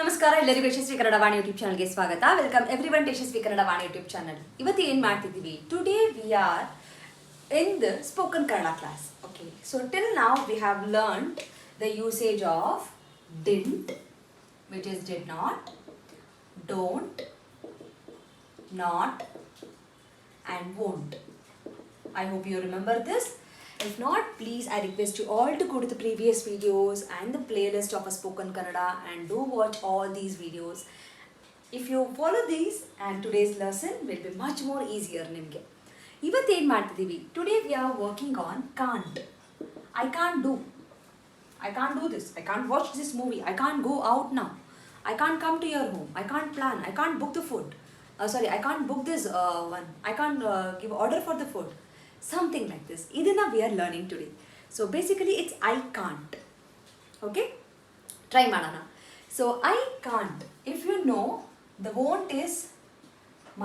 ನಮಸ್ಕಾರ ಎಲ್ಲರಿಗೂ ಯಶಸ್ವಿ ಕನ್ನಡ ವಾಣಿ ಯೂಟ್ಯೂಬ್ ಚಾನಲ್ಗೆ ಸ್ವಾಗತ. Welcome everyone to Yashasvi Kannada Vani YouTube channel. ಇವತ್ತು ಏನು ಮಾಡ್ತಿದ್ದೀವಿ? Today we are in the spoken Kannada class. Okay, so till now we have learned the usage of didn't, which is did not, don't, not, and won't. I hope you remember this. If not, please I request you all to go to the previous videos and the playlist of a spoken Kannada and do watch all these videos. If you follow these, and today's lesson will be much more easier nimge. ಇವತ್ತು ಏನು ಮಾಡ್ತಿದ್ದೀವಿ? Today we are working on can't. I can't do this, I can't watch this movie, I can't go out now, I can't come to your home, I can't plan, I can't book the food, I can't book this one, I can't give order for the food, something like this. ಇದನ್ನು we are learning today. So basically it's I can't. Okay, try ಮಾಡೋಣ. So I can't, if you know the won't is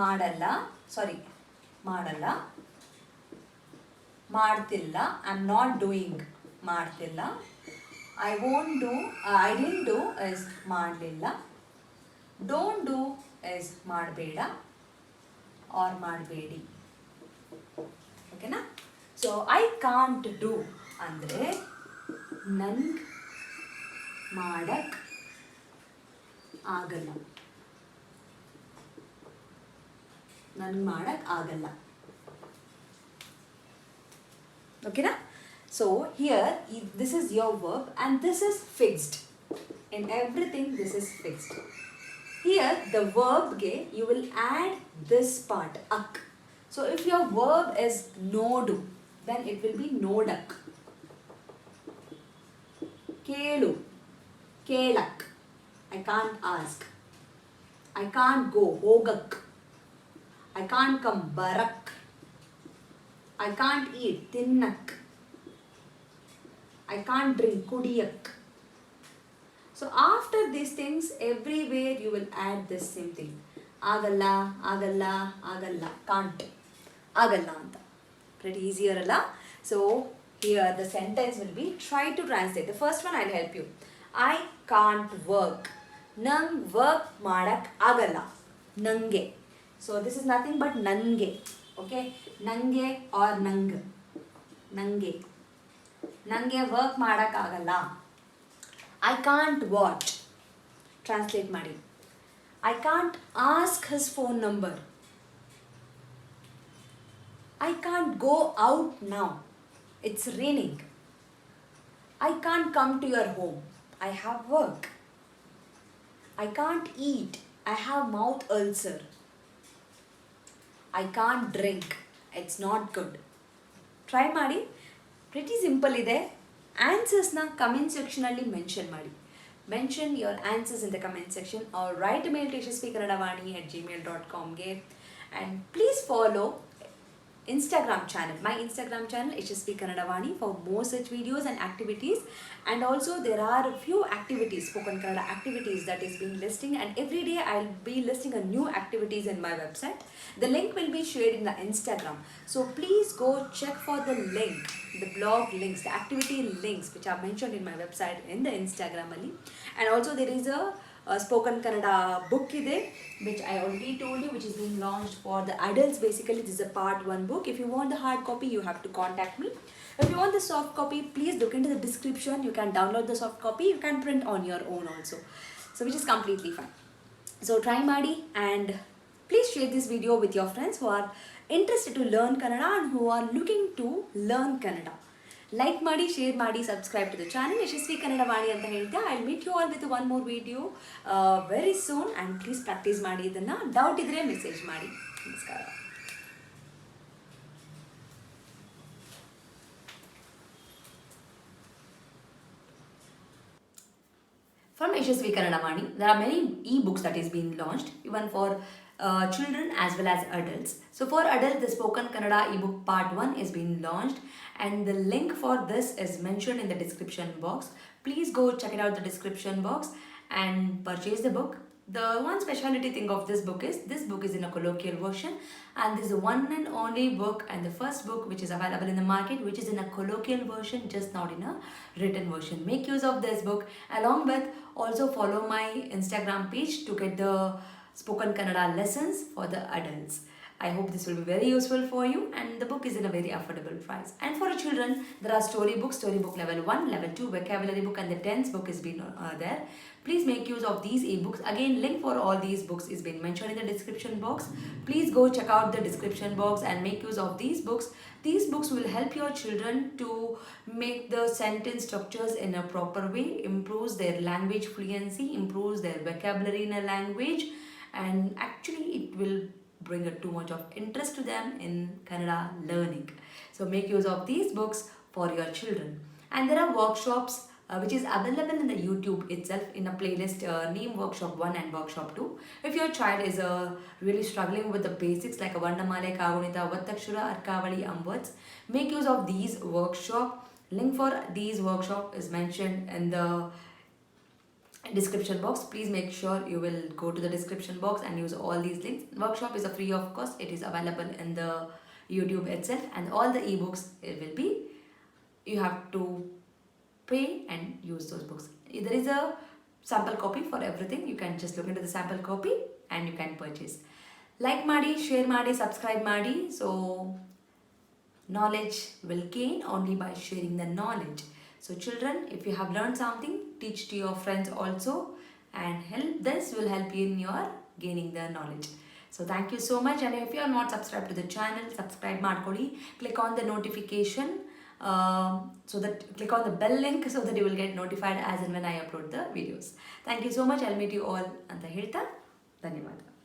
ಮಾಡಲ್ಲ, ಮಾಡ್ತಿಲ್ಲ, I am not doing, ಮಾಡ್ತಿಲ್ಲ. I won't do, I didn't do is ಮಾಡಲಿಲ್ಲ. Don't do is ಮಾಡಬೇಡ or ಮಾಡಬೇಡಿ. ಓಕೆನಾ? So I can't do ಅಂದರೆ ನಂಗೆ ಮಾಡಕ್ಕೆ ಆಗಲ್ಲ, ನನಗೆ ಮಾಡಕ್ಕೆ ಆಗಲ್ಲ. ಓಕೆನಾ? So here this is your verb and this is fixed. In everything this is fixed. Here the verb ge you will add this part ak. So if your verb is nodu, then it will be nodak. Kelu, kelak, I can't ask, I can't go, hogak, I can't come, barak, I can't eat, tinnak, I can't drink, kudiyak. So after these things, everywhere you will add this same thing. Agalla, agalla, agalla, can't, agalla anta. Pretty easier alla? So here the sentence will be, try to translate. The first one I'll help you. I can't work. Nang work madak agalla. Nange. So this is nothing but nange. Okay, nange or nang, nange, nange work madak agalla. I can't watch. Translate ಮಾಡಿ. I can't ask his phone number. I can't go out now, it's raining. I can't come to your home, I have work. I can't eat, I have mouth ulcer. I can't drink, it's not good. Try ಮಾಡಿ. Pretty simple ಇದೆ. ಆನ್ಸರ್ಸ್ನ comment ಸೆಕ್ಷನಲ್ಲಿ mention ಮಾಡಿ. Mention your answers in the comment section or write mail to yashaswikannadavaani@gmail.com and please follow Instagram channel, my Instagram channel Yashaswi Kannadavaani, for more such videos and activities. And also there are a few activities, spoken Kannada activities that is being listing, and every day I'll be listing a new activities in my website. The link will be shared in the Instagram, so please go check for the link, the blog links, the activity links which are mentioned in my website in the Instagram ali. And also there is a spoken Kannada book ide, which I already told you, which is being launched for the adults. Basically this is a part 1 book. If you want the hard copy, you have to contact me. If you want the soft copy, please look into the description. You can download the soft copy, you can print on your own also, so which is completely fine. So try ಮಾಡಿ, and please share this video with your friends who are interested to learn Kannada and who are looking to learn Kannada. Like ಮಾಡಿ, share ಮಾಡಿ, subscribe to the channel ಯಶಸ್ವಿ ಕನ್ನಡ ವಾಣಿ ಅಂತ ಹೇಳ್ತಾ. I'll meet you all with one more video very soon, and please practice ಮಾಡಿ ಇದನ್ನ. Doubt ಇದ್ರೆ message ಮಾಡಿ. ನಮಸ್ಕಾರ. From Yashaswi Kannada Vaani, there are many e-books that is being launched, even for children as well as adults. So for adults, the Spoken Kannada ebook part 1 is being launched, and the link for this is mentioned in the description box. Please go check it out, the description box, and purchase the book. The one speciality thing of this book is in a colloquial version, and this is the one and only book and the first book which is available in the market which is in a colloquial version, just not in a written version. Make use of this book. Along with, also follow my Instagram page to get the spoken Kannada lessons for the adults. I hope this will be very useful for you, and the book is in a very affordable price. And for the children, there are storybook level 1, level 2, vocabulary book, and the tense book is been there. Please make use of these ebooks. Again, link for all these books is been mentioned in the description box. Please go check out the description box and make use of these books. These books will help your children to make the sentence structures in a proper way, improves their language fluency, improves their vocabulary in a language, and actually it will bring too much of interest to them in Kannada learning. So make use of these books for your children. And there are workshops which is available in the YouTube itself in a playlist named Workshop 1 and Workshop 2. If your child is really struggling with the basics like a Vandamale, Kagunita, Vattakshura, Arkavali, words, make use of these workshop. Link for these workshop is mentioned in the description box. Please make sure you will go to the description box and use all these links. Workshop is a free of cost. It is available in the YouTube itself, and all the ebooks, it will be, you have to pay and use those books. There is a sample copy for everything. You can just look into the sample copy and you can purchase. Like ಮಾಡಿ, share ಮಾಡಿ, subscribe ಮಾಡಿ. So knowledge will gain only by sharing the knowledge. So children, if you have learned something, teach to your friends also, and this will help you in your gaining the knowledge. So thank you so much, and if you are not subscribed to the channel, subscribe ಮಾಡ್ಕೊಳ್ಳಿ. Click on the notification, so that click on the bell link so that you will get notified as and when I upload the videos. Thank you so much. I'll meet you all ಅಂತ ಹೇಳ್ತಾ ಧನ್ಯವಾದ.